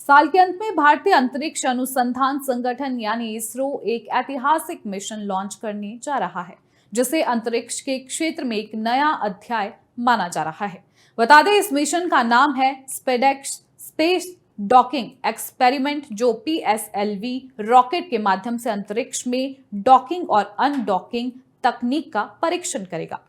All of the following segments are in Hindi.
साल के अंत में भारतीय अंतरिक्ष अनुसंधान संगठन यानी इसरो एक ऐतिहासिक मिशन लॉन्च करने जा रहा है, जिसे अंतरिक्ष के क्षेत्र में एक नया अध्याय माना जा रहा है। बता दें, इस मिशन का नाम है स्पेडेक्स स्पेस डॉकिंग एक्सपेरिमेंट, जो PSLV रॉकेट के माध्यम से अंतरिक्ष में डॉकिंग और अनडॉकिंग तकनीक का परीक्षण करेगा।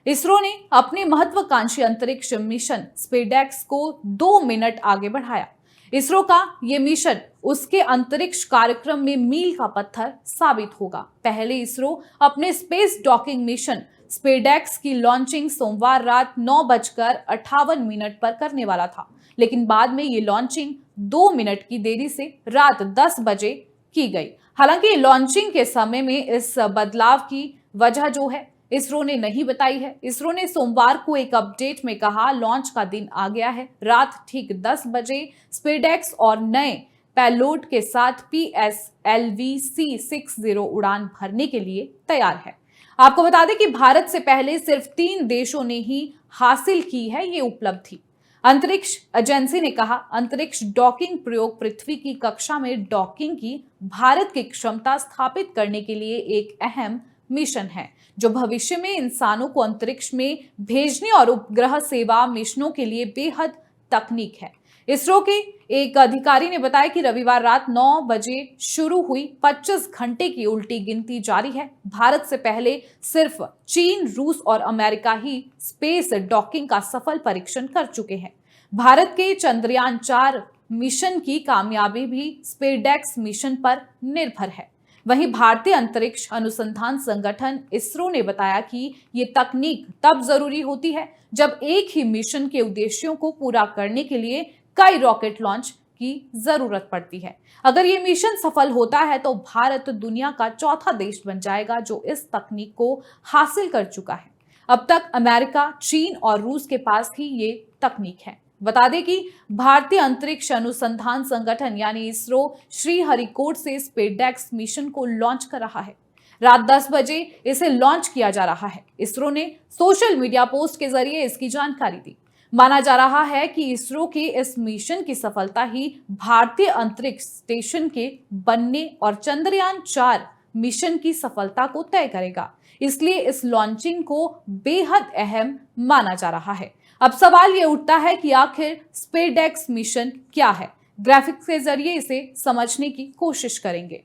इसरो ने अपने महत्वाकांक्षी अंतरिक्ष मिशन स्पेडेक्स को 2 मिनट आगे बढ़ाया। इसरो का ये मिशन उसके अंतरिक्ष कार्यक्रम में मील का पत्थर साबित होगा। पहले इसरो अपने स्पेस डॉकिंग मिशन स्पेडेक्स की लॉन्चिंग सोमवार रात 9:58 पर करने वाला था, लेकिन बाद में ये लॉन्चिंग 2 मिनट की देरी से रात 10 बजे की गई। हालांकि लॉन्चिंग के समय में इस बदलाव की वजह जो है इसरो ने नहीं बताई है। इसरो ने सोमवार को एक अपडेट में कहा, लॉन्च का दिन आ गया है। रात ठीक 10 बजे स्पेडेक्स और नए पेलोड के साथ PSLV C60 उड़ान भरने के लिए तैयार है। आपको बता दें कि भारत से पहले सिर्फ 3 देशों ने ही हासिल की है ये उपलब्धि। अंतरिक्ष एजेंसी ने कहा, अंतरिक्ष डॉकिंग प्रयोग पृथ्वी की कक्षा में डॉकिंग की भारत की क्षमता स्थापित करने के लिए एक अहम मिशन है, जो भविष्य में इंसानों को अंतरिक्ष में भेजने और उपग्रह सेवा मिशनों के लिए बेहद तकनीक है। इसरो के एक अधिकारी ने बताया कि रविवार रात 9 बजे शुरू हुई 25 घंटे की उल्टी गिनती जारी है। भारत से पहले सिर्फ चीन, रूस और अमेरिका ही स्पेस डॉकिंग का सफल परीक्षण कर चुके हैं। भारत के चंद्रयान 4 मिशन की कामयाबी भी स्पेडेक्स मिशन पर निर्भर है। वहीं भारतीय अंतरिक्ष अनुसंधान संगठन इसरो ने बताया कि ये तकनीक तब जरूरी होती है जब एक ही मिशन के उद्देश्यों को पूरा करने के लिए कई रॉकेट लॉन्च की जरूरत पड़ती है। अगर ये मिशन सफल होता है तो भारत दुनिया का चौथा देश बन जाएगा जो इस तकनीक को हासिल कर चुका है। अब तक अमेरिका, चीन और रूस के पास ही ये तकनीक है। बता दें कि भारतीय अंतरिक्ष अनुसंधान संगठन यानी इसरो श्रीहरिकोट से स्पेडेक्स मिशन को लॉन्च कर रहा है। रात 10 बजे इसे लॉन्च किया जा रहा है। इसरो ने सोशल मीडिया पोस्ट के जरिए इसकी जानकारी दी। माना जा रहा है कि इसरो के इस मिशन की सफलता ही भारतीय अंतरिक्ष स्टेशन के बनने और चंद्रयान 4 मिशन की सफलता को तय करेगा। इसलिए इस लॉन्चिंग को बेहद अहम माना जा रहा है। अब सवाल ये उठता है कि आखिर स्पेडेक्स मिशन क्या है। ग्राफिक्स के जरिए इसे समझने की कोशिश करेंगे।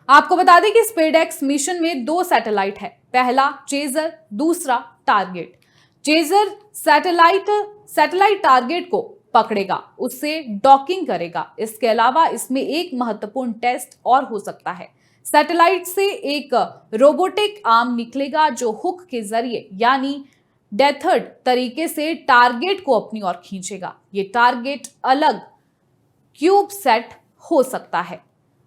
आपको बता दें कि स्पेडेक्स मिशन में 2 सैटेलाइट है, पहला चेजर, दूसरा टारगेट। चेजर सैटेलाइट टारगेट को पकड़ेगा, उससे डॉकिंग करेगा। इसके अलावा इसमें एक महत्वपूर्ण टेस्ट और हो सकता है। सैटेलाइट से एक रोबोटिक आर्म निकलेगा जो हुक के जरिए यानी डेथर्ड तरीके से टारगेट को अपनी ओर खींचेगा। ये टारगेट अलग क्यूब सेट हो सकता है।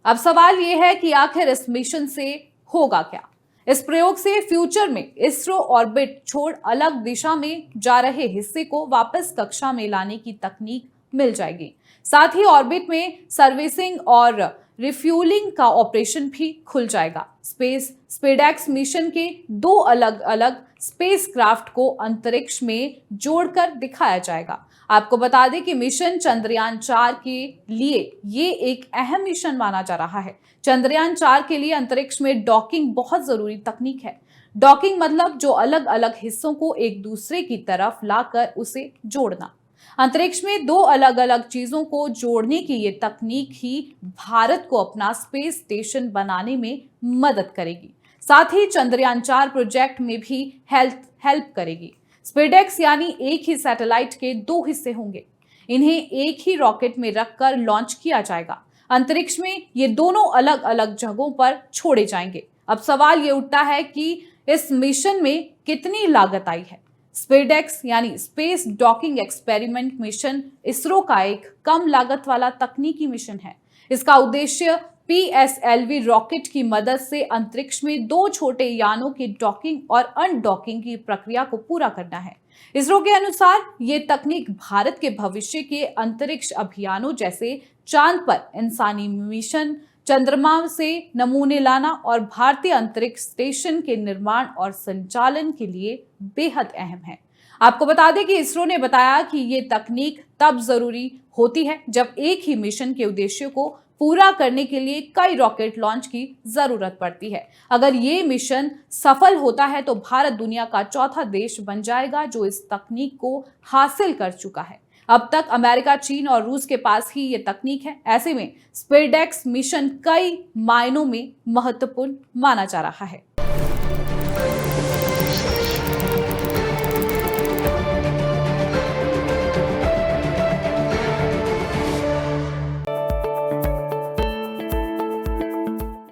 अब सवाल यह है कि आखिर इस मिशन से होगा क्या। इस प्रयोग से फ्यूचर में इसरो ऑर्बिट छोड़ अलग दिशा में जा रहे हिस्से को वापस कक्षा में लाने की तकनीक मिल जाएगी। साथ ही ऑर्बिट में सर्विसिंग और रिफ्यूलिंग का ऑपरेशन भी खुल जाएगा। स्पेडेक्स मिशन के 2 अलग अलग स्पेसक्राफ्ट को अंतरिक्ष में जोड़कर दिखाया जाएगा। आपको बता दें कि मिशन चंद्रयान 4 के लिए ये एक अहम मिशन माना जा रहा है। चंद्रयान 4 के लिए अंतरिक्ष में डॉकिंग बहुत जरूरी तकनीक है। डॉकिंग मतलब जो अलग अलग हिस्सों को एक दूसरे की तरफ लाकर उसे जोड़ना। अंतरिक्ष में 2 अलग अलग चीजों को जोड़ने की ये तकनीक ही भारत को अपना स्पेस स्टेशन बनाने में मदद करेगी। साथ ही चंद्रयान 4 प्रोजेक्ट में भी हेल्प करेगी। स्पेडेक्स यानी एक ही सैटेलाइट के 2 हिस्से होंगे। इन्हें एक ही रॉकेट में रखकर लॉन्च किया जाएगा। अंतरिक्ष में ये दोनों अलग अलग जगहों पर छोड़े जाएंगे। अब सवाल ये उठता है कि इस मिशन में कितनी लागत आई है। स्पेडेक्स यानी space docking experiment mission ISRO का एक कम लागत वाला तकनीकी मिशन है। इसका उद्देश्य PSLV रॉकेट की मदद से अंतरिक्ष में 2 छोटे यानों की डॉकिंग और अनडॉकिंग की प्रक्रिया को पूरा करना है। इसरो के अनुसार ये तकनीक भारत के भविष्य के अंतरिक्ष अभियानों जैसे चांद पर इंसानी मिशन, चंद्रमा से नमूने लाना और भारतीय अंतरिक्ष स्टेशन के निर्माण और संचालन के लिए बेहद अहम है। आपको बता दें कि इसरो ने बताया कि ये तकनीक तब जरूरी होती है जब एक ही मिशन के उद्देश्य को पूरा करने के लिए कई रॉकेट लॉन्च की जरूरत पड़ती है। अगर ये मिशन सफल होता है तो भारत दुनिया का चौथा देश बन जाएगा जो इस तकनीक को हासिल कर चुका है। अब तक अमेरिका, चीन और रूस के पास ही ये तकनीक है। ऐसे में स्पेसएक्स मिशन कई मायनों में महत्वपूर्ण माना जा रहा है।